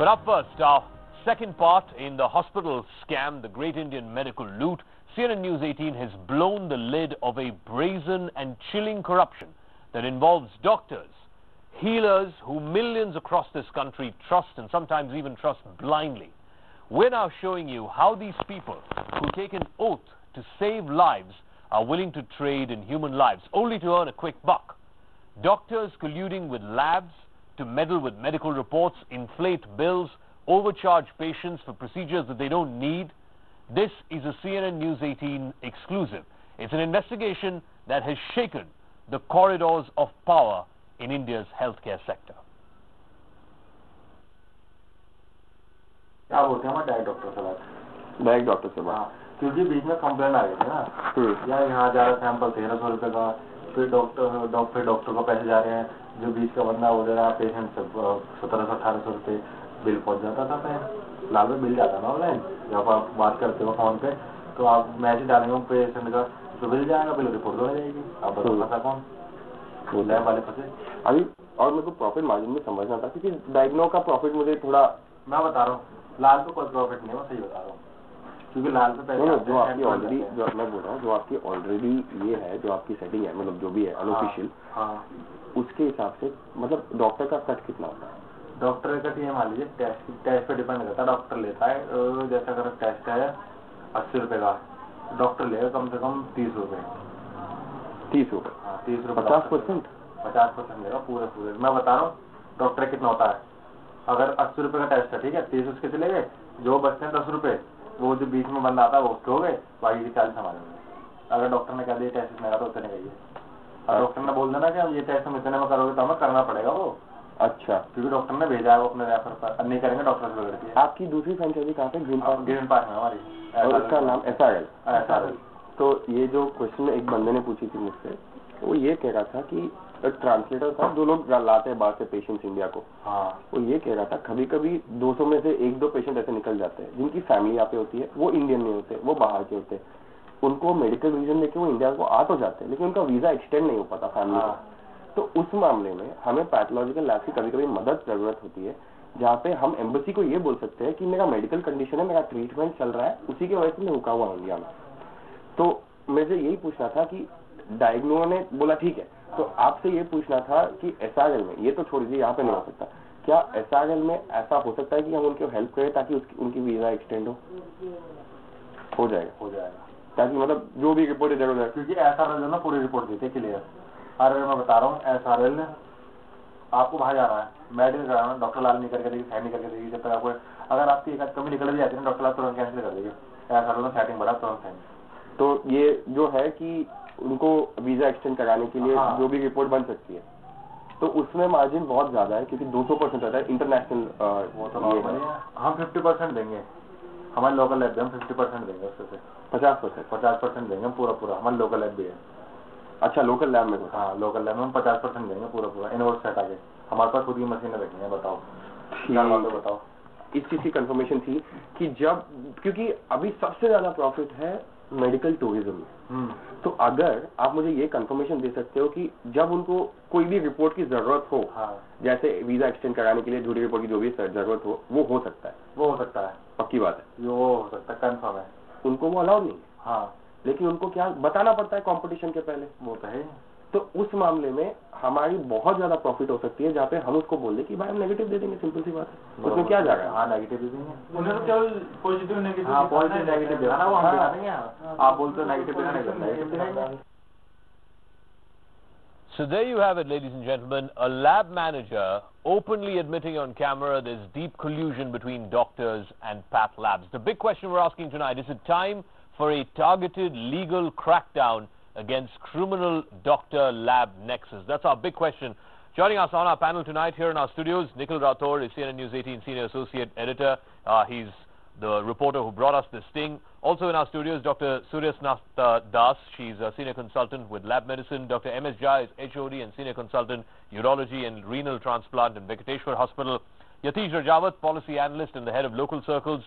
But up first, our second part in the hospital scam, the Great Indian Medical Loot. CNN News 18 has blown the lid of a brazen and chilling corruption that involves doctors, healers who millions across this country trust and sometimes even trust blindly. We're now showing you how these people who take an oath to save lives are willing to trade in human lives only to earn a quick buck. Doctors colluding with labs to meddle with medical reports, inflate bills, overcharge patients for procedures that they don't need. This is a CNN News 18 exclusive. It's an investigation that has shaken the corridors of power in India's healthcare sector. क्या बोलते हैं हम direct doctor से बात, direct doctor से बात, क्योंकि बीच में कंप्लेंट आ गई थी ना, या यहाँ जा रहा सैंपल 1300 रुपये का, फिर डॉक्टर को पैसे जा रहे हैं, जो बीच का बंदा वो दे रहा पेशेंट से 1700-1800 रुपये बिल पहुँच जाता था। मैं लाल में बिल जाता ना ऑनलाइन, जब आप बात करते हो फोन पे तो आप मैसेज डालेंगे पेशेंट का तो बिल जाएगा, बिल रिपोर्ट हो जाएगी। आप बताओ फंसा कौन? लैब वाले फंसे अभी। और मेरे को प्रॉफिट मार्जिन में समझना था क्योंकि डायग्नो का प्रॉफिट मुझे थोड़ा, मैं बता रहा हूँ लाल पे कोई प्रॉफिट नहीं है, मैं सही बता रहा हूँ, क्योंकि लाल पे पैसे जो आपकी ऑलरेडी, जो मैं बोल रहा हूँ, जो आपकी ऑलरेडी ये है, जो आपकी सेटिंग है, मतलब जो भी है अनऑफिशियल, उसके हिसाब से मतलब डॉक्टर का कट कितना होता है? डॉक्टर का कट ये मान लीजिए टेस्ट पे डिपेंड करता है। डॉक्टर लेता है, जैसे अगर टेस्ट है 80 रुपये का, डॉक्टर लेगा कम से कम 30 रुपये। 30 रुपये? हाँ 30 रुपये। 50% लेगा पूरे। मैं बता रहा हूँ डॉक्टर कितना होता है। अगर 80 रुपये का टेस्ट है, ठीक है, 30 उसके चले गए, जो बचते हैं 10 रुपये वो जो बीच में बंदा आता है वो उसके हो गए, बाकी की 40 हमारे में। अगर डॉक्टर ने कह दिया टेस्ट इसमें तो उतने गई है, और डॉक्टर ने बोल देना कि अब ये टेस्ट हम इतने में करोगे तो हमें करना पड़ेगा वो। अच्छा, क्योंकि डॉक्टर ने भेजा है वो अपने रेफर पर, नहीं करेंगे डॉक्टर से बिगड़ती है। आपकी दूसरी फ्रेंचाइजी कहाँ पे? ग्रीन पार्क में हमारी, और उसका नाम SRL। तो ये जो क्वेश्चन एक बंदे ने पूछी थी मुझसे, वो ये कह रहा था कि ट्रांसलेटर था, जो लोग लाते हैं बाहर से पेशेंट्स इंडिया को, वो ये कह रहा था कभी कभी 200 में से 1-2 पेशेंट ऐसे निकल जाते हैं जिनकी फैमिली यहाँ पे होती है, वो इंडियन नहीं होते, वो बाहर के होते हैं, उनको मेडिकल रीजन देके वो इंडिया को आ तो जाते हैं लेकिन उनका वीजा एक्सटेंड नहीं हो पाता फैमिली का। तो उस मामले में हमें पैथोलॉजिकल लैब की कभी कभी मदद जरूरत होती है, जहाँ पे हम एम्बेसी को ये बोल सकते हैं कि मेरा मेडिकल कंडीशन है, मेरा ट्रीटमेंट चल रहा है, उसी की वजह से मैं रुका हुआ हूँ इंडिया में। तो मुझे यही पूछना था कि डायग्नो ने बोला ठीक है, तो आपसे ये पूछना था कि SRL में, ये तो छोड़ दीजिए यहाँ पे नहीं हो सकता, क्या SRL में ऐसा हो सकता है कि हम उनको हेल्प करें ताकि उनकी वीजा एक्सटेंड हो जाएगा, ताकि मतलब जो भी रिपोर्ट इधर उधर, क्योंकि SRL ना पूरी रिपोर्ट देते क्लियर। अरे मैं बता रहा हूँ SRL ने आपको बाहर जा रहा है, मेडिकल कराना, डॉक्टर लाल नहीं करके देगी, साइन नहीं करके देगी, जब तक आपको अगर आपकी एक कमी निकल भी जाती है ना, डॉक्टर लाल तुरंत कैंसिल कर देगी। SRL में सेटिंग बढ़ा तुरंत साइन। तो ये जो है कि उनको वीजा एक्सटेंड कराने के लिए जो भी रिपोर्ट बन सकती है, तो उसमें मार्जिन बहुत ज्यादा है क्योंकि 200% रहता है इंटरनेशनल। वो तो नॉर्मल है, हम 50% देंगे, हमारे लोकल लैब में हम 50% देंगे, उससे 50% देंगे पूरा, हमारे लोकल लैब भी है। अच्छा, लोकल लैब में? हाँ, लोकल लैब में हम 50% देंगे पूरा, इनवर्स सेट आगे हमारे पास खुद की मशीनें रखी हैं। बताओ इस चीज की कंफर्मेशन थी कि जब, क्योंकि अभी सबसे ज्यादा प्रॉफिट है मेडिकल टूरिज्म में, तो अगर आप मुझे ये कंफर्मेशन दे सकते हो कि जब उनको कोई भी रिपोर्ट की जरूरत हो, जैसे वीजा एक्सटेंड कराने के लिए झूठी रिपोर्ट की जो भी जरूरत हो, वो हो सकता है? पक्की बात है, वो हो सकता है, कंफर्म है। उनको वो अलाउड नहीं है? हाँ, लेकिन उनको क्या बताना पड़ता है कंपटीशन के पहले? वो तो है। तो उस मामले में हमारी बहुत ज्यादा प्रॉफिट हो सकती है, जहाँ पे हम उसको बोल दें कि भाई हम नेगेटिव दे देंगे, सिंपल सी बात है, उसमें क्या जा रहा है? हाँ, नेगेटिव दे देंगे, उन्हें तो केवल पॉजिटिव नेगेटिव, हाँ पॉजिटिव नेगेटिव देना, वो हम दिखा देंगे। आप बोलते हो नेगेटिव देना, So there you have it, ladies and gentlemen, a lab manager openly admitting on camera there's deep collusion between doctors and path labs. The big question we're asking tonight, is it time for a targeted legal crackdown against criminal doctor-lab nexus? That's our big question. Joining us on our panel tonight here in our studios, Nikhil Rathore is CNN News 18 Senior Associate Editor. He's the reporter who brought us this sting. Also in our studios, Dr. Suryasnath Das. She's a Senior Consultant with Lab Medicine. Dr. MS Jha is HOD and Senior Consultant, Urology and Renal Transplant in Venkateshwar Hospital. Yatish Rajawat, policy analyst and the head of local circles.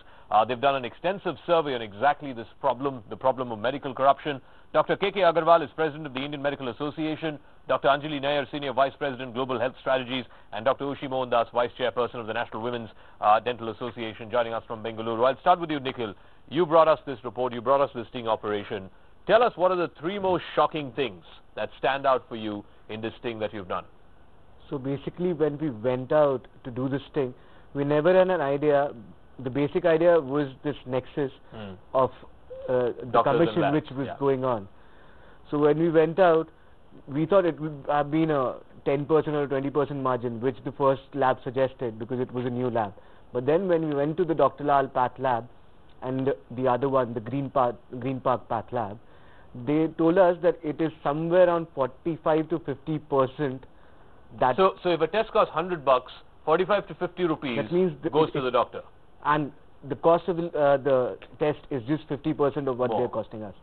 They've done an extensive survey on exactly this problem, the problem of medical corruption. Dr. K K Aggarwal is president of the Indian Medical Association. Dr. Anjali Nair, senior vice president, global health strategies, and Dr. Ushi Mohandas, vice chairperson of the National Women's Dental Association, joining us from Bengaluru. I'll start with you, Nikhil. You brought us this report. You brought us this sting operation. Tell us, what are the three most shocking things that stand out for you in this sting that you've done? So basically, when we went out to do this thing, we never had an idea. The basic idea was this nexus of the commission which was going on. So when we went out, we thought it would have been a 10% or a 20% margin, which the first lab suggested because it was a new lab. But then when we went to the Dr. Lal Path Lab and the other one, the Green Park Path Lab, they told us that it is somewhere around 45 to 50%. So if a test costs $100, 45 to 50 rupees that means goes to the doctor. And the cost of the test is just 50% of what they're costing us.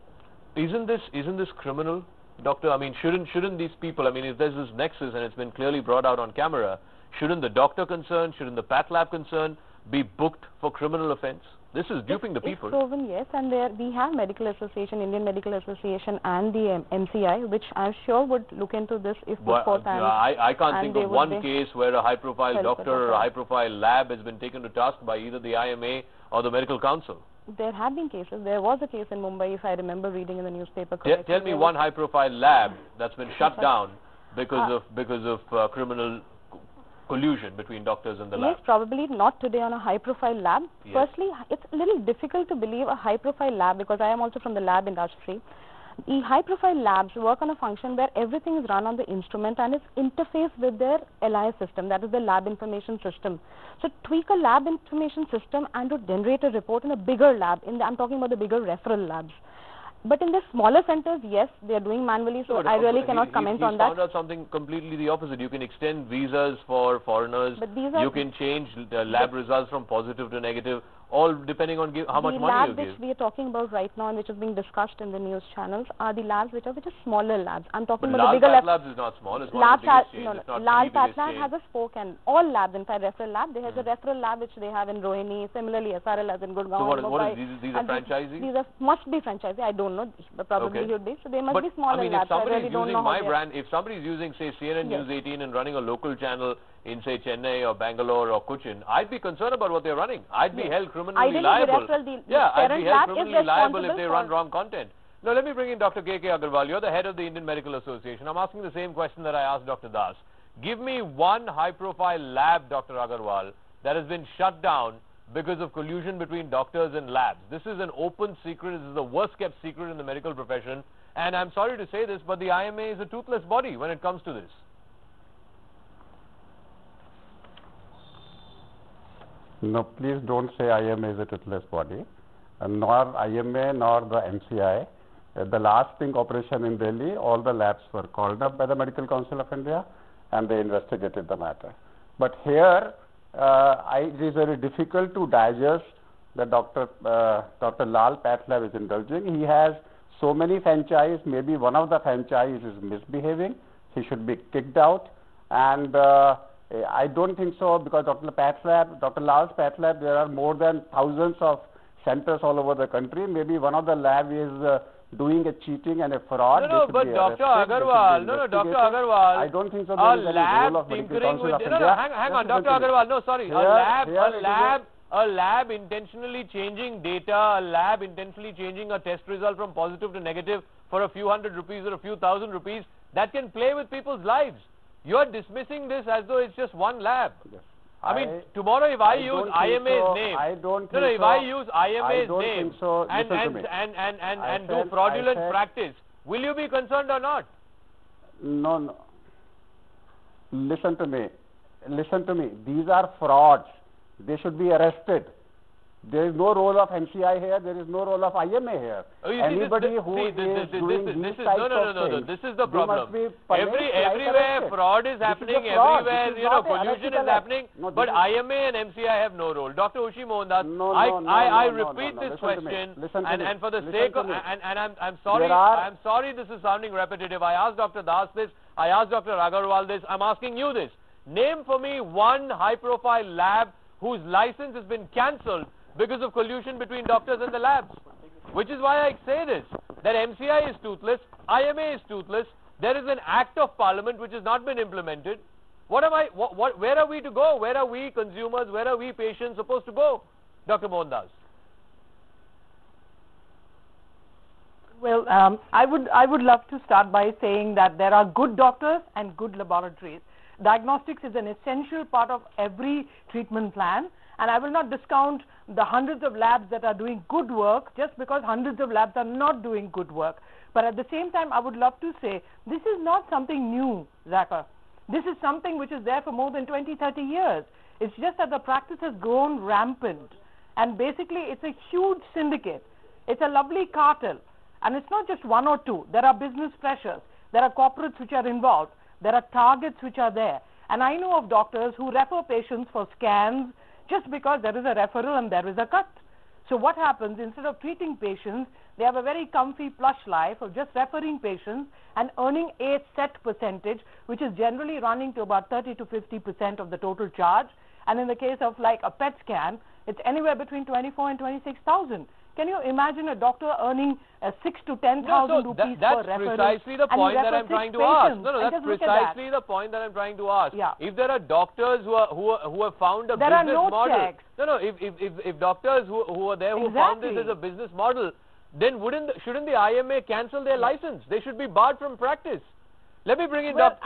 Isn't this criminal, doctor? I mean, shouldn't these people, I mean, if there's this nexus and it's been clearly brought out on camera, shouldn't the doctor concerned, shouldn't the path lab concerned be booked for criminal offence? This is duping the people. It's proven, yes, and we have Medical Association, Indian Medical Association, and the MCI, which I'm sure would look into this if the court and I can't think of one case where a high-profile doctor or a high-profile lab has been taken to task by either the IMA or the Medical Council. There have been cases. There was a case in Mumbai, if I remember reading in the newspaper correctly. Tell me one high-profile lab that's been shut down because of criminal collusion between doctors and the lab. Yes, probably not today on a high-profile lab. Yes. Firstly, it's a little difficult to believe a high-profile lab because I am also from the lab industry. The high-profile labs work on a function where everything is run on the instrument and is interfaced with their LIS system, that is the lab information system. So tweak a lab information system and to generate a report in a bigger lab. I'm talking about the bigger referral labs. But in the smaller centers, yes, they are doing manually, so I really cannot comment on that. He's found out something completely the opposite. You can extend visas for foreigners. But these are, you can change the lab results from positive to negative, all depending on how much money you give. The lab which we are talking about right now and which is being discussed in the news channels are the labs which are smaller labs. I'm talking about the bigger labs. Labs is not small. It's one of the biggest chains. It's not Lal Path Lab has a spoke and all labs, in fact, referral lab. There is a referral lab which they have in Rohini. Similarly, SRL has in Gurgaon. So what is these are franchisee? These must be franchisee. I don't know, but probably should be. So they must be smaller labs. If somebody is using my brand, if somebody is using, say, CNN News 18 and running a local channel in, say, Chennai or Bangalore or Cochin, I'd be concerned about what they're running. I'd be held criminally liable. I'd be held criminally liable if they run wrong content. Now, let me bring in Dr. K K Aggarwal. You're the head of the Indian Medical Association. I'm asking the same question that I asked Dr. Das. Give me one high-profile lab, Dr. Aggarwal, that has been shut down because of collusion between doctors and labs. This is an open secret. This is the worst-kept secret in the medical profession. And I'm sorry to say this, but the IMA is a toothless body when it comes to this. No, please don't say IMA is a toothless body, nor IMA nor the MCI. The last sting operation in Delhi, all the labs were called up by the Medical Council of India and they investigated the matter. But here, it is very difficult to digest that Dr. Lal Path Lab is indulging. He has so many franchises, maybe one of the franchises is misbehaving. He should be kicked out. And I don't think so, because Dr. Lal's Path Lab, there are more than thousands of centers all over the country. Maybe one of the lab is doing a cheating and a fraud. No, but Dr. Aggarwal, Dr. Aggarwal, I don't think so. There is any role of Medical Council of India. Hang on, Dr. Aggarwal, no, sorry. A lab intentionally changing data, a lab intentionally changing a test result from positive to negative for a few hundred rupees or a few thousand rupees, that can play with people's lives. You're dismissing this as though it's just one lab. Yes. I mean, tomorrow if I use IMA's name, if I use IMA's name and do fraudulent practice, will you be concerned or not? No. Listen to me. These are frauds. They should be arrested. There is no role of MCI here. There is no role of IMA here. Anybody who is doing these types of things, this is the problem. Everywhere fraud is happening, everywhere collusion is happening, but IMA and MCI have no role. Dr. Ushi Mohandas, I repeat this question, and for the sake of, and I'm sorry this is sounding repetitive. I asked Dr. Das this, I asked Dr. Aggarwal this, I'm asking you this. Name for me one high-profile lab whose license has been cancelled because of collusion between doctors and the labs. Which is why I say this, that MCI is toothless, IMA is toothless, there is an act of parliament which has not been implemented. Where are we to go? Where are we consumers, where are we patients supposed to go? Dr. Mohandas. Well, I would love to start by saying that there are good doctors and good laboratories. Diagnostics is an essential part of every treatment plan, and I will not discount the hundreds of labs that are doing good work just because hundreds of labs are not doing good work. But at the same time, I would love to say this is not something new, Zaka. This is something which is there for more than 20, 30 years. It's just that the practice has grown rampant, and basically it's a huge syndicate. It's a lovely cartel, and it's not just one or two. There are business pressures. There are corporates which are involved. There are targets which are there. And I know of doctors who refer patients for scans just because there is a referral and there is a cut. So what happens, instead of treating patients, they have a very comfy, plush life of just referring patients and earning a set percentage, which is generally running to about 30 to 50% of the total charge. And in the case of like a PET scan, it's anywhere between 24 and 26,000. Can you imagine a doctor earning 6,000 to 10,000 rupees per referral? That's precisely the point that I'm trying to ask. No, that's precisely the point that I'm trying to ask. Yeah. If there are doctors who have found a business model, checks. If doctors who are there who found this as a business model, then shouldn't the IMA cancel their license? They should be barred from practice. Let me bring in I'm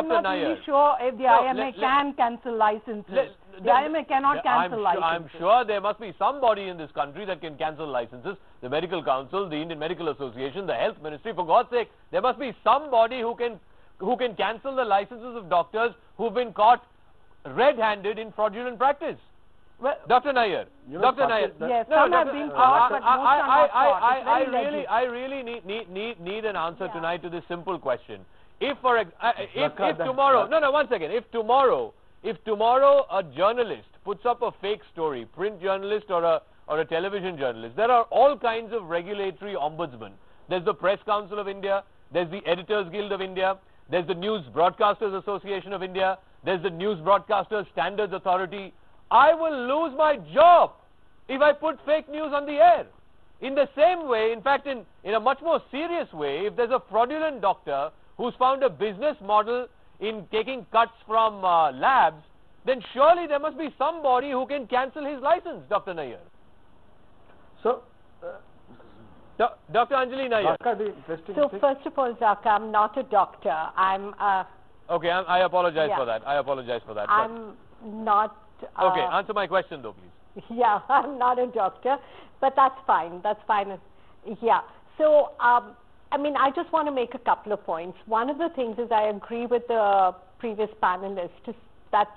not really sure if the IMA can cancel licenses. The IMA cannot cancel licenses. I'm sure there must be somebody in this country that can cancel licenses. The Medical Council, the Indian Medical Association, the Health Ministry. For God's sake, there must be somebody who can cancel the licenses of doctors who've been caught red-handed in fraudulent practice. Well, Dr. Nair. Dr. Nair. Yes, some have been caught, but most are not caught. I really need an answer tonight to this simple question. If tomorrow, if tomorrow a journalist puts up a fake story, print journalist or a television journalist, there are all kinds of regulatory ombudsmen. There's the Press Council of India, there's the Editors Guild of India, there's the News Broadcasters Association of India, there's the News Broadcasters Standards Authority. I will lose my job if I put fake news on the air. In the same way, in fact, in a much more serious way, if there's a fraudulent doctor who's found a business model in taking cuts from labs, then surely there must be somebody who can cancel his license, Dr. Nair. So, Dr. Anjali Nair. So, first of all, Zaka, I'm not a doctor. I'm okay, I apologize for that. I apologize for that. I'm not... okay, answer my question though, please. Yeah, I'm not a doctor, but that's fine. That's fine. Yeah. So, I mean, I just want to make a couple of points. One of the things is I agree with the previous panelist that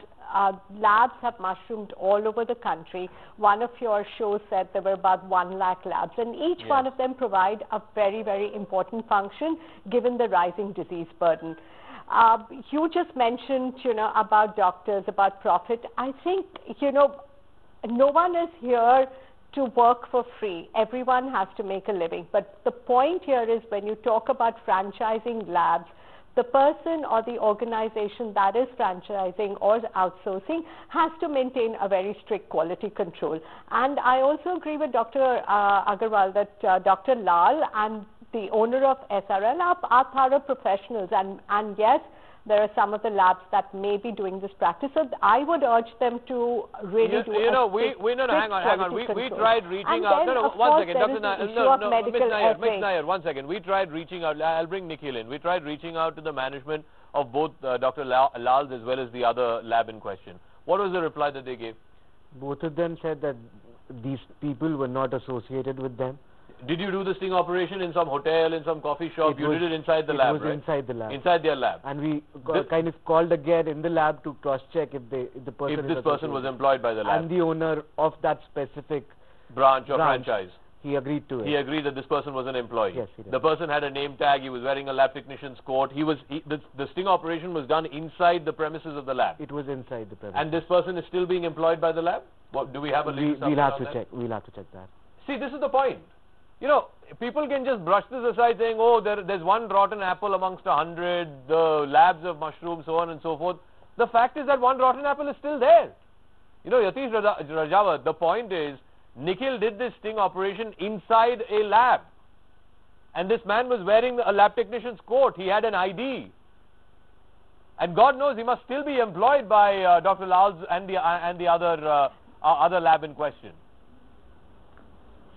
labs have mushroomed all over the country. One of your shows said there were about 1 lakh labs, and each one of them provide a very, very important function given the rising disease burden. You just mentioned, about doctors, about profit. I think, no one is here to work for free. Everyone has to make a living. But the point here is when you talk about franchising labs, the person or the organization that is franchising or outsourcing has to maintain a very strict quality control. And I also agree with Dr. Aggarwal that Dr. Lal and the owner of SRL are thorough professionals, and yes, there are some of the labs that may be doing this practice. So I would urge them to really do hang on. We tried reaching out. One second, Dr. Nair, Ms. Nair, 1 second. We tried reaching out. I'll bring Nikhil in. We tried reaching out to the management of both Dr. Lal's as well as the other lab in question. What was the reply that they gave? Both of them said that these people were not associated with them. Did you do the sting operation in some hotel, in some coffee shop? You did it inside the lab, right? Inside the lab. Inside their lab. And we kind of called again in the lab to cross-check if the person was employed by the lab. And the owner of that specific branch or franchise. He agreed to it. He agreed that this person was an employee. Yes, he did. The person had a name tag. He was wearing a lab technician's coat. The sting operation was done inside the premises of the lab. It was inside the premises. And this person is still being employed by the lab? What, do we have a link? We'll have to check. We'll have to check that. See, this is the point. People can just brush this aside saying, oh, there's one rotten apple amongst 100, the labs of mushrooms, so on and so forth. The fact is that one rotten apple is still there. You know, Yatish Rajawat, the point is, Nikhil did this sting operation inside a lab. And this man was wearing a lab technician's coat. He had an ID. And God knows he must still be employed by Dr. Lal's and the other lab in question.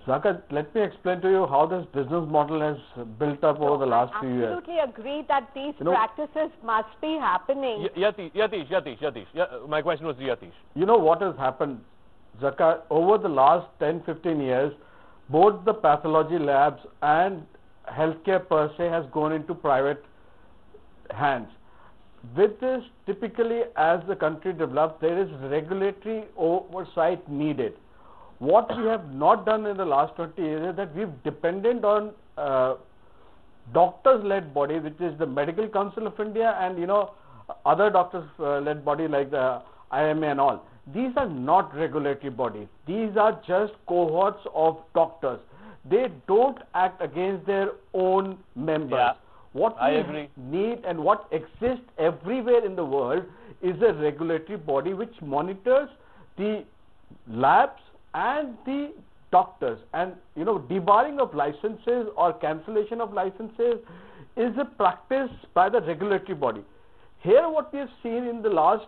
Zakat, let me explain to you how this business model has built up over the last few years. I absolutely agree that these practices must be happening. Yatish, my question was to Yatish. You know what has happened, Zakat, over the last 10-15 years, both the pathology labs and healthcare per se has gone into private hands. With this, typically as the country develops, there is regulatory oversight needed. What we have not done in the last 20 years is that we've depended on doctors-led body, which is the Medical Council of India and, you know, other doctors-led body like the IMA and all. These are not regulatory bodies. These are just cohorts of doctors. They don't act against their own members. Yeah, what we need and what exists everywhere in the world is a regulatory body which monitors the labs and the doctors, and you know, debarring of licenses or cancellation of licenses is a practice by the regulatory body. Here what we have seen in the last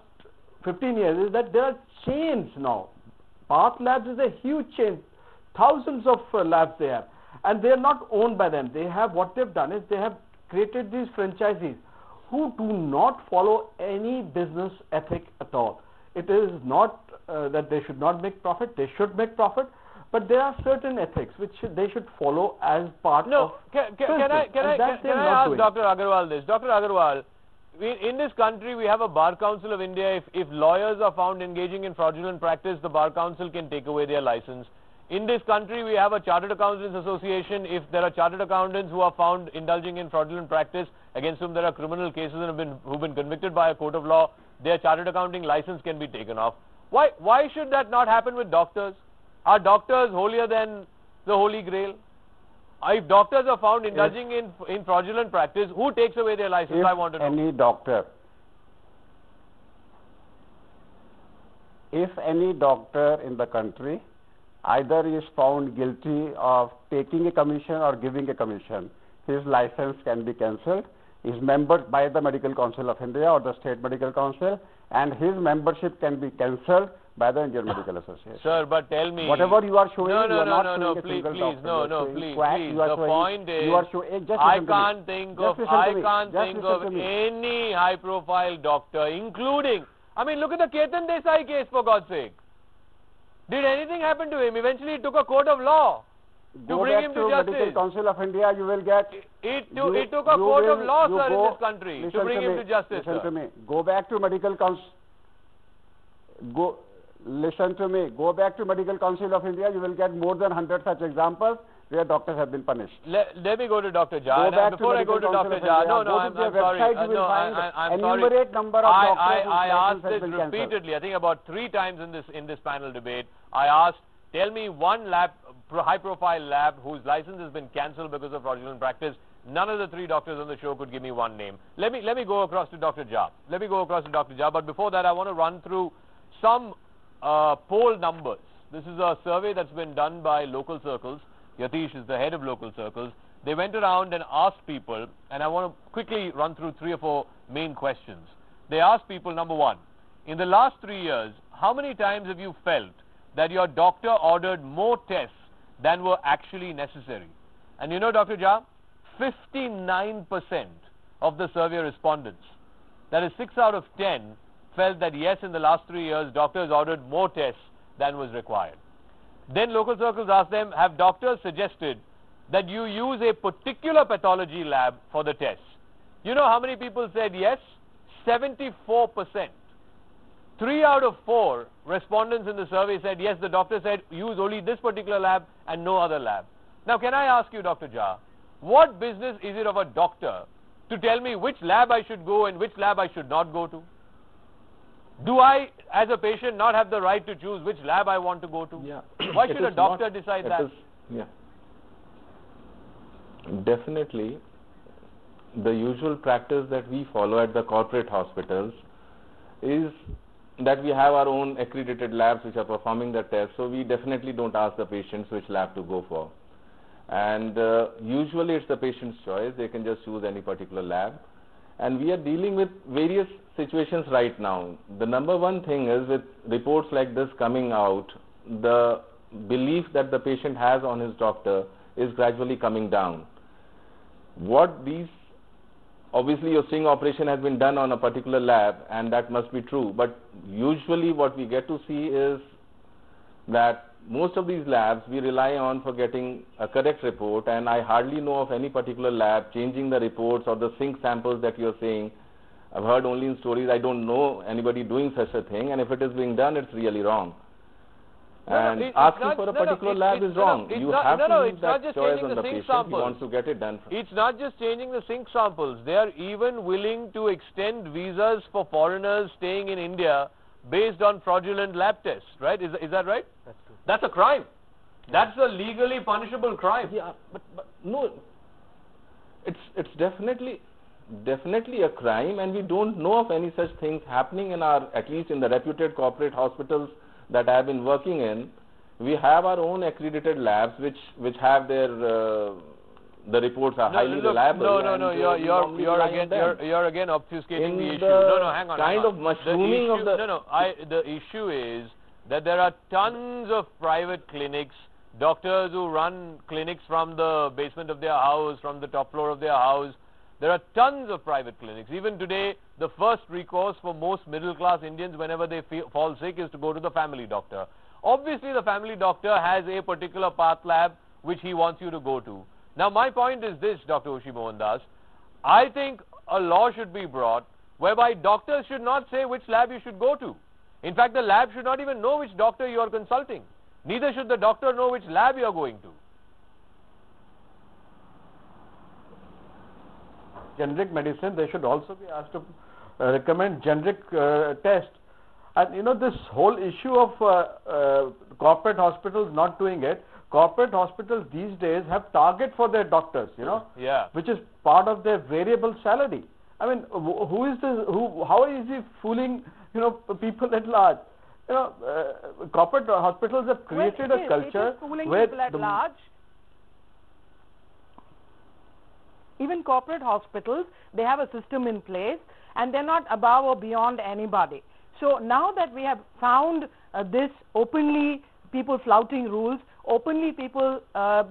15 years is that there are chains now. Path Labs is a huge chain, thousands of labs they have, and they are not owned by them. They have, what they have done is they have created these franchisees who do not follow any business ethic at all. It is not that they should not make profit, they should make profit, but there are certain ethics which they should follow as part of can I ask Dr. Aggarwal this? Dr. Aggarwal, in this country we have a Bar Council of India. If lawyers are found engaging in fraudulent practice, the Bar Council can take away their license. In this country we have a Chartered Accountants Association. If there are chartered accountants who are found indulging in fraudulent practice, against whom there are criminal cases and who've been convicted by a court of law, their chartered accounting license can be taken off. Why should that not happen with doctors? Are doctors holier than the Holy Grail? If doctors are found indulging in fraudulent practice, who takes away their license? I want to know. If any doctor in the country either is found guilty of taking a commission or giving a commission, his license can be cancelled. He is membered by the Medical Council of India or the State Medical Council, and his membership can be cancelled by the Indian Medical Association. Sir, but tell me, whatever you are showing, please. The point is, I can't think of any high-profile doctor, including, I mean, look at the Ketan Desai case, for God's sake. Did anything happen to him? Eventually, it took a court of law to bring him to justice. Medical Council of India, you will get. It took a court of law, sir, in this country to bring him to justice. Listen to me. Go back to Medical Council. Listen to me. Go back to Medical Council of India. You will get more than 100 such examples where doctors have been punished. Let me go to Dr. Jha. Before I go to Dr. Jha, I'm sorry. I'm sorry. Number of doctors I asked this repeatedly. I think about 3 times in this panel debate. I asked, tell me one high-profile lab whose license has been cancelled because of fraudulent practice. None of the 3 doctors on the show could give me one name. Let me go across to Dr. Jha. But before that, I want to run through some poll numbers. This is a survey that's been done by Local Circles. Yatish is the head of Local Circles. They went around and asked people, and I want to quickly run through 3 or 4 main questions. They asked people, number 1, in the last 3 years, how many times have you felt that your doctor ordered more tests than were actually necessary? And you know, Dr. Jha, 59% of the survey respondents, that is 6 out of 10, felt that yes, in the last 3 years, doctors ordered more tests than was required. Then Local Circles asked them, have doctors suggested that you use a particular pathology lab for the tests? You know how many people said yes? 74%. 3 out of 4 respondents in the survey said yes, the doctor said use only this particular lab and no other lab. Now can I ask you, Dr. Jha, what business is it of a doctor to tell me which lab I should go and which lab I should not go to? Do I, as a patient, not have the right to choose which lab I want to go to? Yeah. Why should a doctor decide that? Definitely, the usual practice that we follow at the corporate hospitals is that we have our own accredited labs which are performing the test, so we definitely don't ask the patients which lab to go for. And usually it's the patient's choice, they can just choose any particular lab. And we are dealing with various situations right now. The number one thing is, with reports like this coming out, the belief that the patient has on his doctor is gradually coming down. Obviously your sting operation has been done on a particular lab, and that must be true, but usually what we get to see is that most of these labs we rely on for getting a correct report, and I hardly know of any particular lab changing the reports or the zinc samples that you are saying. I've heard only in stories. I don't know anybody doing such a thing, and if it is being done, it's really wrong. And asking for a particular lab is wrong. You have to use that choice on the patient. He wants to get it done. It's not just changing the zinc samples. They are even willing to extend visas for foreigners staying in India based on fraudulent lab tests, right? Is that right? That's true. That's a crime. That's a legally punishable crime. Yeah, but no, it's definitely a crime, and we don't know of any such things happening in at least in the reputed corporate hospitals that I have been working in. We have our own accredited labs which have their the reports are highly reliable. No, you're again obfuscating the issue. No, hang on. Kind of mushrooming of the... The issue is that there are tons of private clinics, doctors who run clinics from the basement of their house, from the top floor of their house. There are tons of private clinics. Even today, the first recourse for most middle-class Indians whenever they fall sick is to go to the family doctor. Obviously, the family doctor has a particular path lab which he wants you to go to. Now, my point is this, Dr. Ushi Mohandas. I think a law should be brought whereby doctors should not say which lab you should go to. In fact, the lab should not even know which doctor you are consulting. Neither should the doctor know which lab you are going to. Generic medicine, they should also be asked to recommend generic tests. And you know, this whole issue of corporate hospitals not doing it, corporate hospitals these days have target for their doctors, you know, which is part of their variable salary. I mean, how is he fooling, you know, people at large? You know, corporate hospitals have created a culture where people at large. Even corporate hospitals, they have a system in place, and they're not above or beyond anybody. So now that we have found this openly, people flouting rules, openly people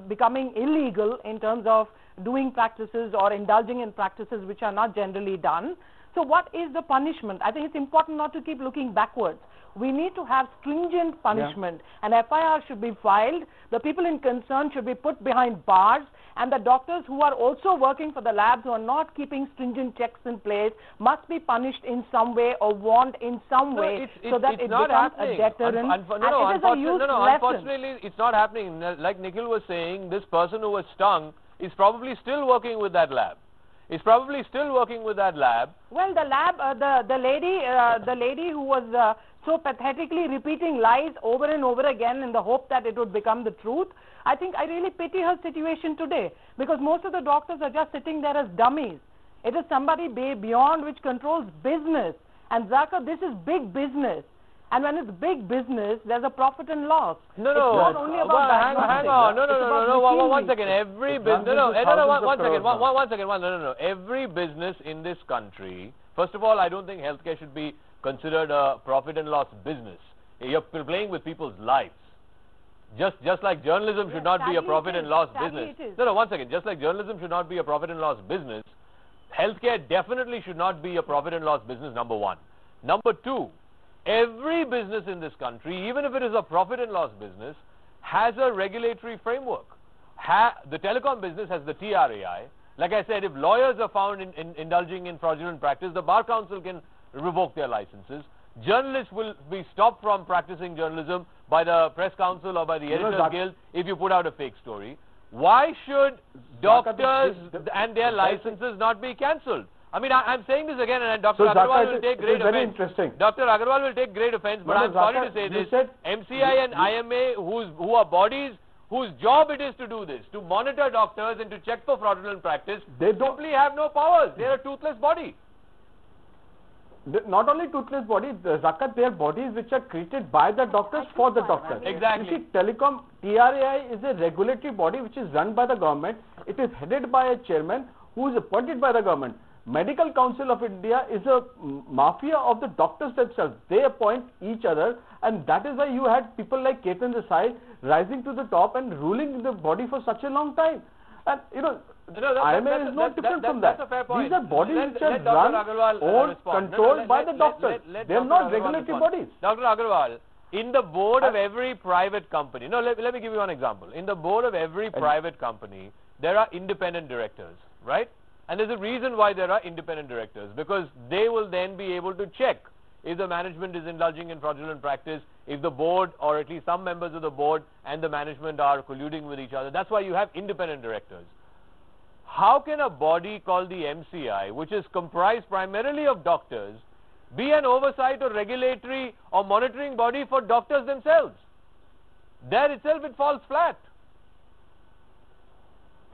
becoming illegal in terms of doing practices or indulging in practices which are not generally done. So what is the punishment? I think it's important not to keep looking backwards. We need to have stringent punishment. An FIR should be filed. The people in concern should be put behind bars, and the doctors who are also working for the labs who are not keeping stringent checks in place must be punished in some way or warned in some way so that it becomes a deterrent. Unfortunately, it's not happening. Like Nikhil was saying, this person who was stung is probably still working with that lab. Is probably still working with that lab. Well, the lab, the lady who was so pathetically repeating lies over and over again in the hope that it would become the truth. I think I really pity her situation today, because most of the doctors are just sitting there as dummies. It is somebody beyond which controls business. And Zakir, this is big business. And when it's big business, there's a profit and loss. No, it's not only about hang on. No, one second. Every business, Every business in this country, first of all, I don't think healthcare should be considered a profit and loss business. You're playing with people's lives. Just like journalism should not be a profit and loss business. One second. Just like journalism should not be a profit and loss business, healthcare definitely should not be a profit and loss business, number one. Number two, every business in this country, even if it is a profit and loss business, has a regulatory framework. The telecom business has the TRAI. Like I said, if lawyers are found indulging in fraudulent practice, the Bar Council can revoke their licenses. Journalists will be stopped from practicing journalism by the Press Council or by the Editors Guild if you put out a fake story. Why should doctors and their licenses not be cancelled? I mean, I'm saying this again, and Dr. Aggarwal will take great offense. Very interesting. Dr. Aggarwal will take great offense, but I'm sorry to say this. MCI and IMA, who are bodies whose job it is to do this, to monitor doctors and to check for fraudulent practice, they simply have no powers. They are a toothless body. not only toothless body, Zakat, they are bodies which are created by the doctors for the doctors. Exactly. You see, telecom, TRAI is a regulatory body which is run by the government. It is headed by a chairman who is appointed by the government. Medical Council of India is a mafia of the doctors themselves. They appoint each other, and that is why you had people like Ketan Desai rising to the top and ruling the body for such a long time. And you know, IMA is not different from that. That's a fair point. These are bodies which are Dr. Aggarwal, run, owned, controlled by the doctors. They are not Dr. Aggarwal regulatory respond. bodies. Dr. Aggarwal, in the board of every private company, no, let me give you one example. In the board of every private company, there are independent directors, right? And there's a reason why there are independent directors, because they will then be able to check if the management is indulging in fraudulent practice, if the board or at least some members of the board and the management are colluding with each other. That's why you have independent directors. How can a body called the MCI, which is comprised primarily of doctors, be an oversight or regulatory or monitoring body for doctors themselves? There itself it falls flat.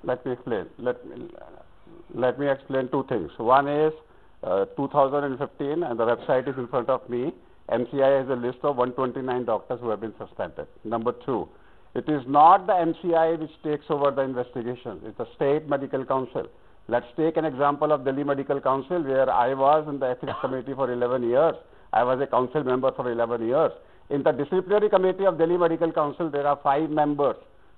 Let me explain. Let me explain two things. One is 2015, and the website is in front of me. MCI has a list of 129 doctors who have been suspended. Number two, it is not the MCI which takes over the investigation. It's the State Medical Council. Let's take an example of Delhi Medical Council, where I was in the ethics committee for 11 years. I was a council member for 11 years. In the disciplinary committee of Delhi Medical Council, there are 5 members.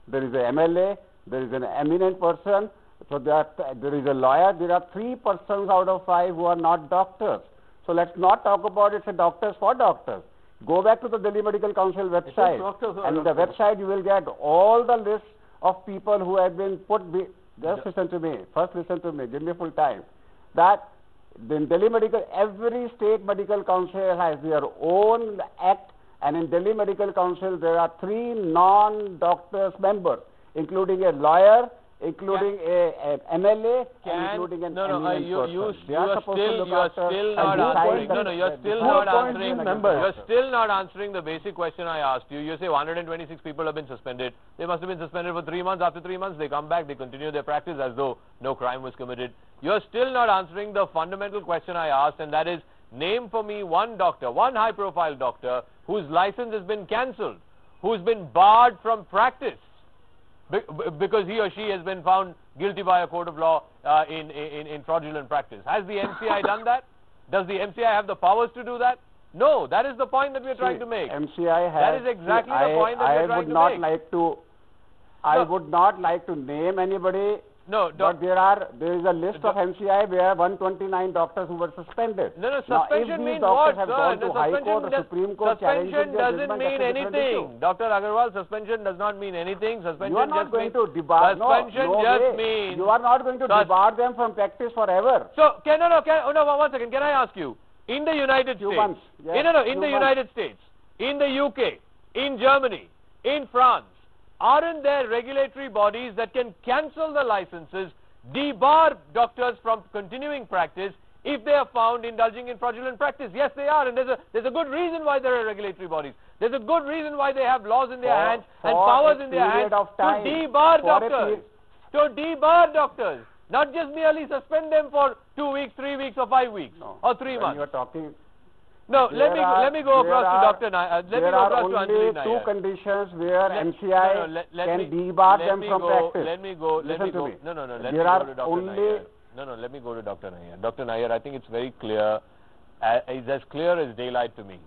There is a MLA, there is an eminent person, so there is a lawyer. There are 3 persons out of 5 who are not doctors. So let's not talk about it's a doctors for doctors. Go back to the Delhi Medical Council website, and in the website you will get all the lists of people who have been put. Just listen to me. First listen to me. Give me full time. That in Delhi Medical, every state medical council has their own act, and in Delhi Medical Council there are 3 non-doctors members, including a lawyer, including a MLA, and including an eminent person. You are still not answering the basic question I asked you. You say 126 people have been suspended. They must have been suspended for 3 months. After 3 months, they come back, they continue their practice as though no crime was committed. You are still not answering the fundamental question I asked, and that is, name for me one doctor, one high-profile doctor whose license has been cancelled, who's been barred from practice, because he or she has been found guilty by a court of law in fraudulent practice. Has the MCI done that? Does the MCI have the powers to do that? No, that is the point that we are trying to make. MCI has. That is exactly the point that we are trying to make. I would not like to name anybody. No, but there is a list of MCI where 129 doctors who were suspended. No, suspension means what, sir? Suspension doesn't mean anything. Dr. Aggarwal, suspension does not mean anything. Suspension you are not going to debar. Suspension just means you are not going to debar them from practice forever. So, one second. Can I ask you? In the United States, in the United States, in the UK, in Germany, in France, aren't there regulatory bodies that can cancel the licenses, debar doctors from continuing practice if they are found indulging in fraudulent practice? Yes, they are, and there's a good reason why there are regulatory bodies. There's a good reason why they have laws in their hands and powers in their hands to debar doctors. To debar doctors, not just merely suspend them for 2 weeks, 3 weeks, or 5 weeks, or 3 months. You are talking. No, let me go across to Dr. Nair. There are only 2 conditions where MCI can debar them from practice. Let me go. Let me go to Dr. Nair. Let me go to Dr. Nair. Dr. Nair, I think it's very clear, it's as clear as daylight to me,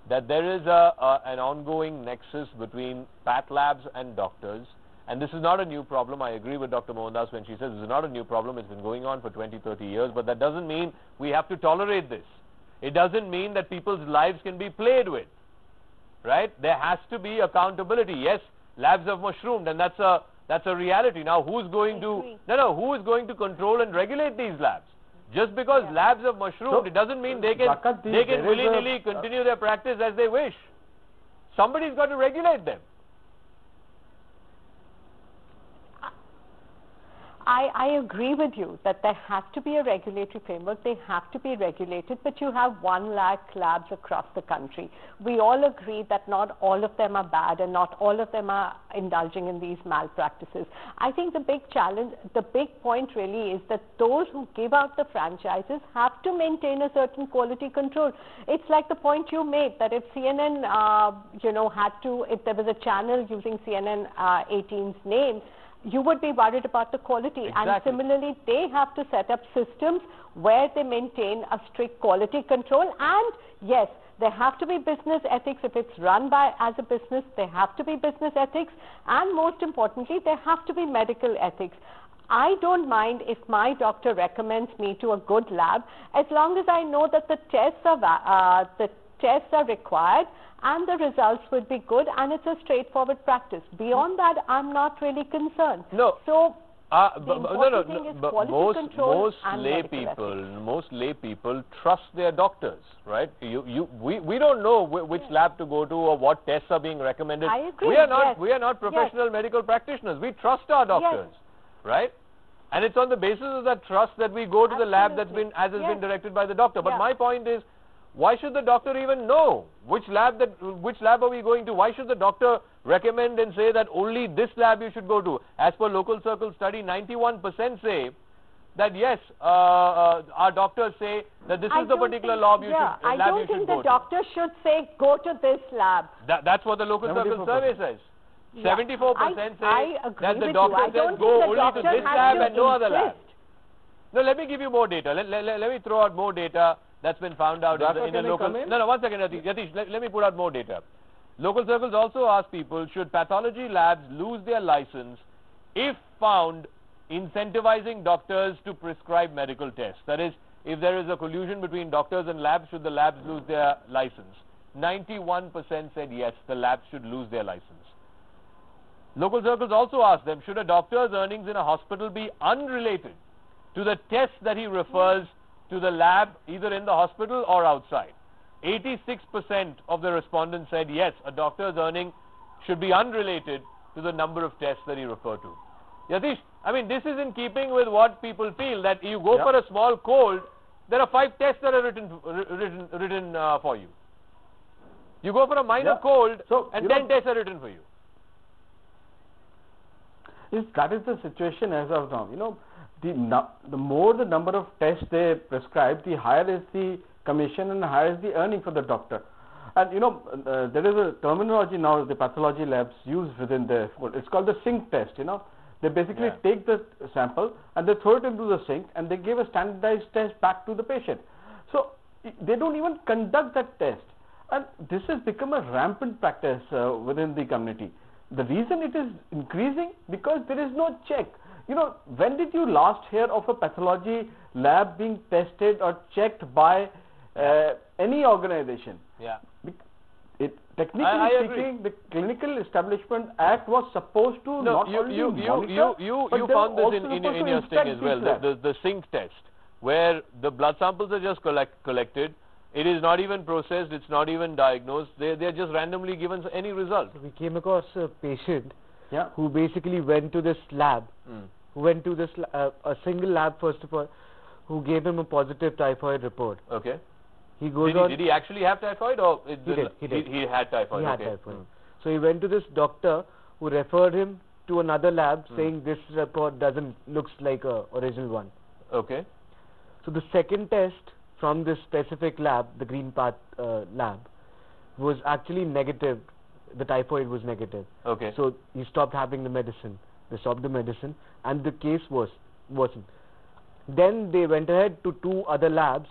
that there is an ongoing nexus between path labs and doctors, and this is not a new problem. I agree with Dr. Mohandas when she says this is not a new problem. It's been going on for 20, 30 years, but that doesn't mean we have to tolerate this. It doesn't mean that people's lives can be played with, right? There has to be accountability. Yes, labs have mushroomed, and that's a reality. Now, who's going who is going to control and regulate these labs? Just because labs have mushroomed, it doesn't mean they can willy-nilly continue their practice as they wish. Somebody's got to regulate them. I agree with you that there has to be a regulatory framework. They have to be regulated, but you have 1 lakh labs across the country. We all agree that not all of them are bad and not all of them are indulging in these malpractices. I think the big challenge, the big point really is that those who give out the franchises have to maintain a certain quality control. It's like the point you made that if CNN, if there was a channel using CNN 18's name, you would be worried about the quality. Exactly. And similarly, they have to set up systems where they maintain a strict quality control. And yes, there have to be business ethics. If it's run as a business, there have to be business ethics. And most importantly, there have to be medical ethics. I don't mind if my doctor recommends me to a good lab, as long as I know that the tests are required and the results would be good, and it's a straightforward practice. Beyond that, I'm not really concerned. No. So but most lay people trust their doctors, right? We don't know which lab to go to or what tests are being recommended. I agree. We are not professional medical practitioners. We trust our doctors, right? And it's on the basis of that trust that we go to the lab that's been has been directed by the doctor. But my point is, why should the doctor even know which lab are we going to? Why should the doctor recommend and say that only this lab you should go to? As per local circle study, 91% say that yes, our doctors say that this is the particular lab you should go to. I don't think the doctor should say go to this lab. That's what the local circle survey says. 74% say that the doctor says go only to this lab and no other lab. No, let me give you more data. Let me throw out more data that's been found out in the local... No, 1 second, Yatish, let me put out more data. Local circles also ask people, should pathology labs lose their license if found incentivizing doctors to prescribe medical tests? That is, if there is a collusion between doctors and labs, should the labs lose their license? 91% said yes, the labs should lose their license. Local circles also ask them, should a doctor's earnings in a hospital be unrelated to the tests that he refers to the lab, either in the hospital or outside? 86% of the respondents said yes, a doctor's earning should be unrelated to the number of tests that he referred to. Yatish, I mean, this is in keeping with what people feel, that you go for a small cold, there are 5 tests that are written for you. You go for a minor cold, and 10 tests are written for you. That is the situation as of now. The more the number of tests they prescribe, the higher is the commission and higher is the earning for the doctor. And there is a terminology now the pathology labs use within the, it's called the sink test. They basically take the sample and they throw it into the sink and they give a standardized test back to the patient. So they don't even conduct that test, and this has become a rampant practice within the community. The reason it is increasing, because there is no check. When did you last hear of a pathology lab being tested or checked by any organization? Technically speaking, the Clinical Establishment Act was supposed to not only monitor, you found this in your sting as well, the sink test, where the blood samples are just collected. It is not even processed, it's not even diagnosed, they're just randomly given any result. We came across a patient who basically went to this lab, a single lab first of all, who gave him a positive typhoid report. Okay. He goes did he actually have typhoid, or he did. He had typhoid? He had typhoid. So he went to this doctor who referred him to another lab saying this report looks like a original one. Okay. So the second test from this specific lab, the Green Path lab, was actually negative. The typhoid was negative. Okay. So he stopped having the medicine. They stopped the medicine and the case worsened. Then they went ahead to 2 other labs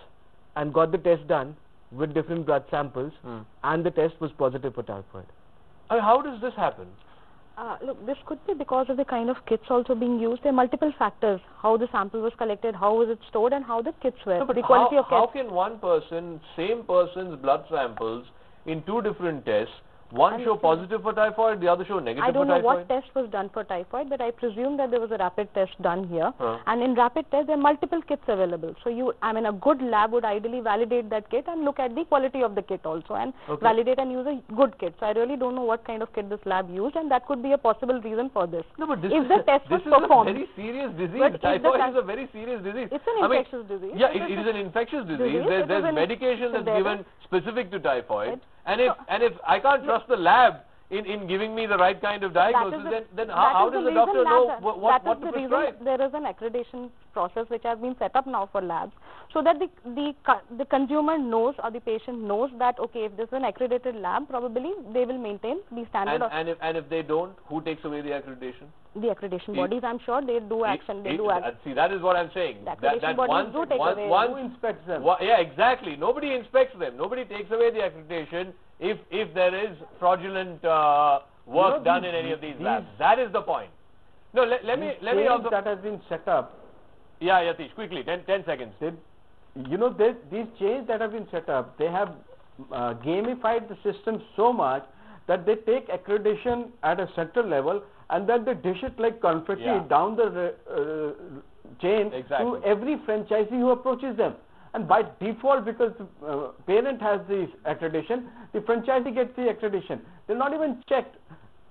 and got the test done with different blood samples, and the test was positive for typhoid. How does this happen? Look, this could be because of the kind of kits also being used. There are multiple factors: how the sample was collected, how was it stored, and how the kits were. No, but the quality of how can one person, same person's blood samples in 2 different tests, One show positive for typhoid, the other show negative for typhoid? I don't know what test was done for typhoid, but I presume that there was a rapid test done here. And in rapid test, there are multiple kits available. So a good lab would ideally validate that kit and look at the quality of the kit also and validate and use a good kit. So I really don't know what kind of kit this lab used, and that could be a possible reason for this. No, but this is a very serious disease. Typhoid is a very serious disease. It's an infectious disease. Yeah, it is an infectious disease. There's medication that's given specific to typhoid. And if I can't trust the lab in giving me the right kind of diagnosis, then how does the doctor know what to prescribe? There is an accreditation process which has been set up now for labs, so that the consumer knows or the patient knows that okay, if this is an accredited lab, probably they will maintain the standard. And if they don't, who takes away the accreditation? The accreditation bodies, I'm sure they do action. See, that is what I'm saying. The accreditation bodies do take away. Who inspects them? Yeah, exactly. Nobody inspects them. Nobody takes away the accreditation if there is fraudulent work done in any of these labs. That is the point. No, let me also. That has been set up. Yeah, Yatish, quickly, 10 seconds. These chains that have been set up, they have gamified the system so much that they take accreditation at a central level and then they dish it like confetti down the chain to every franchisee who approaches them. And by default, because the parent has the accreditation, the franchisee gets the accreditation. They're not even checked.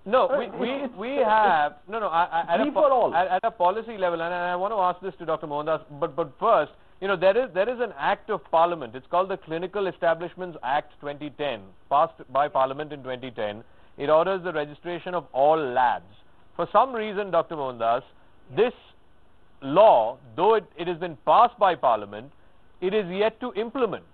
No, we have at a policy level, and I want to ask this to Dr. Mohandas. But first, there is an Act of Parliament. It's called the Clinical Establishments Act 2010, passed by Parliament in 2010. It orders the registration of all labs. For some reason, Dr. Mohandas, this law, though it has been passed by Parliament, it is yet to implement.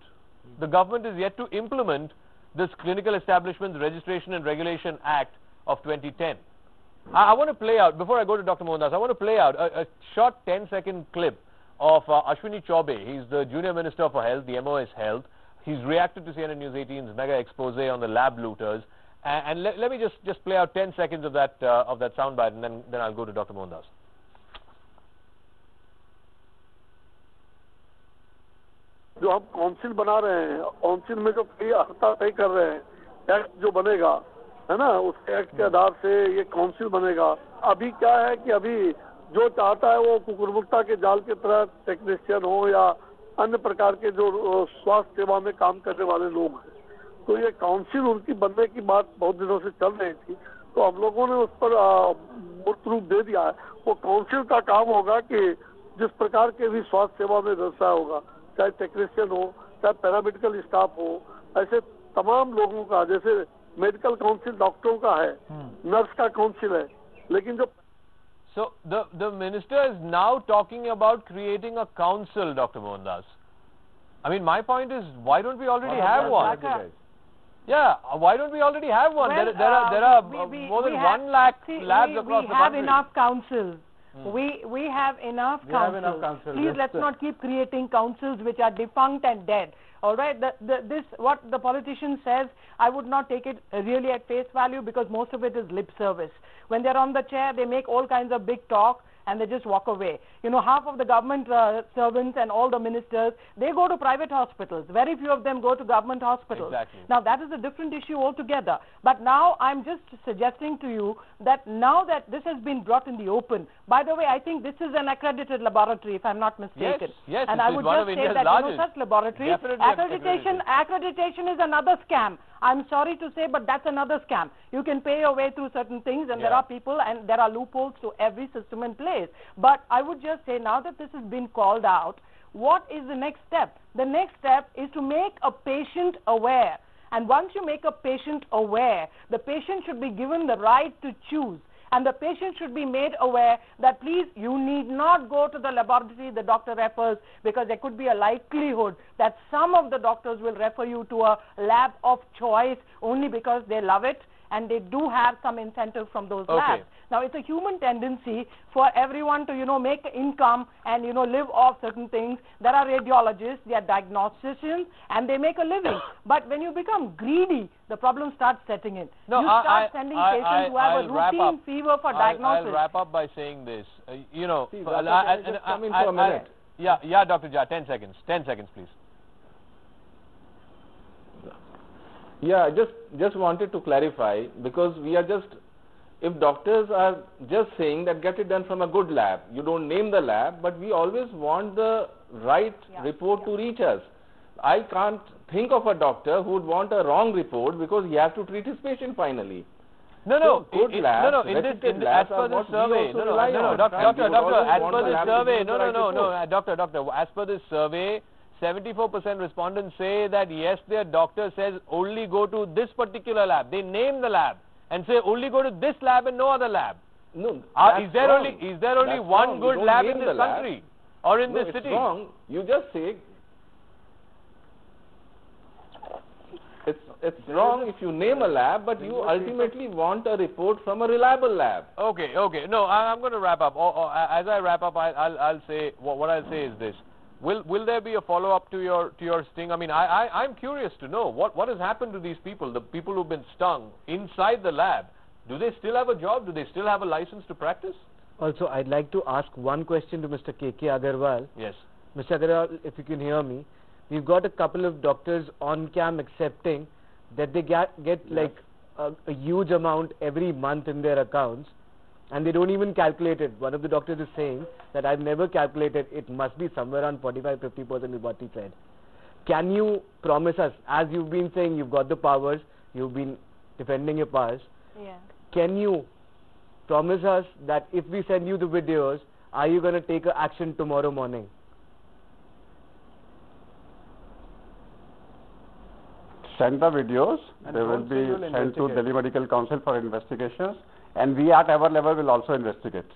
The government is yet to implement this Clinical Establishments Registration and Regulation Act of 2010. I want to play out, before I go to Dr. Mohandas, I want to play out a short 10-second clip of Ashwini Chaubey. He's the Junior Minister for Health, the MOS Health. He's reacted to CNN News 18's mega expose on the lab looters. And let me just play out 10 seconds of that soundbite, and then I'll go to Dr. Mohandas. जो हम council बना रहे हैं, council में जो कई अहता तय कर रहे हैं, एक्ट जो बनेगा, है ना, उस एक्ट के आधार से ये काउंसिल बनेगा. अभी क्या है कि अभी जो चाहता है वो कुकुरमुक्ता के जाल के तरह टेक्नीशियन हो या अन्य प्रकार के जो स्वास्थ्य सेवा में काम करने वाले लोग हैं. तो ये काउंसिल उनकी बनने की बात बहुत दिनों से चल रही थी, तो हम लोगों ने उस पर मूर्त रूप दे दिया है. वो काउंसिल का काम होगा कि जिस प्रकार के भी स्वास्थ्य सेवा में व्यवसाय होगा, चाहे टेक्नीशियन हो, चाहे पैरामेडिकल स्टाफ हो, ऐसे तमाम लोगों का, जैसे मेडिकल काउंसिल डॉक्टरों का है, नर्स का काउंसिल है, लेकिन जो So the minister is now talking about creating a council, Dr. Mohandas. I mean, my point is, why don't we already have one? Yeah, why don't we already have one? Well, there are more than 1 lakh labs across the country. We have enough councils. We have enough councils. Please, let's not keep creating councils which are defunct and dead. All right, what the politician says, I would not take it really at face value, because most of it is lip service. When they're on the chair, they make all kinds of big talk and they just walk away. Half of the government servants and all the ministers, they go to private hospitals. Very few of them go to government hospitals. Exactly. Now, that is a different issue altogether. But now, I'm just suggesting to you that now that this has been brought in the open, by the way, I think this is an accredited laboratory, if I'm not mistaken. Yes, and I would just say that such laboratories, accreditation is another scam. I'm sorry to say, but that's another scam. You can pay your way through certain things, and there are people and there are loopholes to every system in place. But I would just say, now that this has been called out, what is the next step? The next step is to make a patient aware. And once you make a patient aware, the patient should be given the right to choose. And the patient should be made aware that, please, you need not go to the laboratory the doctor refers, because there could be a likelihood that some of the doctors will refer you to a lab of choice only because they love it and they do have some incentive from those labs. Now, it's a human tendency for everyone to, make income and, live off certain things. There are radiologists, there are diagnosticians, and they make a living. But when you become greedy, the problem starts setting in. No, you start sending patients who have a routine fever for diagnosis. I'll wrap up by saying this. Just come in for a minute. Yeah, Dr. Jha, 10 seconds. 10 seconds, please. Yeah, I just wanted to clarify, because we are just, if doctors are just saying that get it done from a good lab, you don't name the lab, but we always want the right report to reach us. I can't think of a doctor who would want a wrong report because he has to treat his patient finally. No, no, so good labs, no, as per this survey, doctor, as per this survey, 74% respondents say that yes, their doctor says only go to this particular lab. They name the lab and say only go to this lab and no other lab. No, is there only one good lab in this country or in this city? It's wrong. You just say it's wrong if you name a lab, but you ultimately want a report from a reliable lab. Okay. No, I'm going to wrap up. As I wrap up, I'll say what I'll say is this: Will there be a follow-up to your sting? I mean, I'm curious to know what has happened to these people, the people who've been stung inside the lab. Do they still have a job? Do they still have a license to practice? Also, I'd like to ask one question to Mr. K K Aggarwal. Yes. Mr. Aggarwal, if you can hear me, we've got a couple of doctors on cam accepting that they get like a huge amount every month in their accounts, and they don't even calculate it. One of the doctors is saying that I've never calculated, it must be somewhere around 45-50% is what he said. Can you promise us, as you've been saying you've got the powers, you've been defending your powers, can you promise us that if we send you the videos, are you going to take action tomorrow morning? Send the videos, they will be sent to Delhi Medical Council for investigations, and we at our level will also investigate.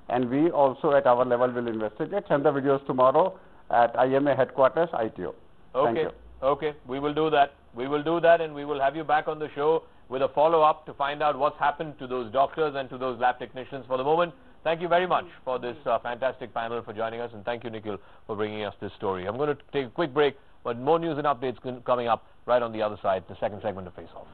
And we also at our level will investigate. Send the videos tomorrow at IMA headquarters, ITO. Thank you. Okay, we will do that. We will do that, and we will have you back on the show with a follow-up to find out what's happened to those doctors and to those lab technicians. For the moment, thank you very much for this fantastic panel, for joining us, and thank you, Nikhil, for bringing us this story. I'm going to take a quick break, but more news and updates coming up right on the other side, the second segment of Face Off.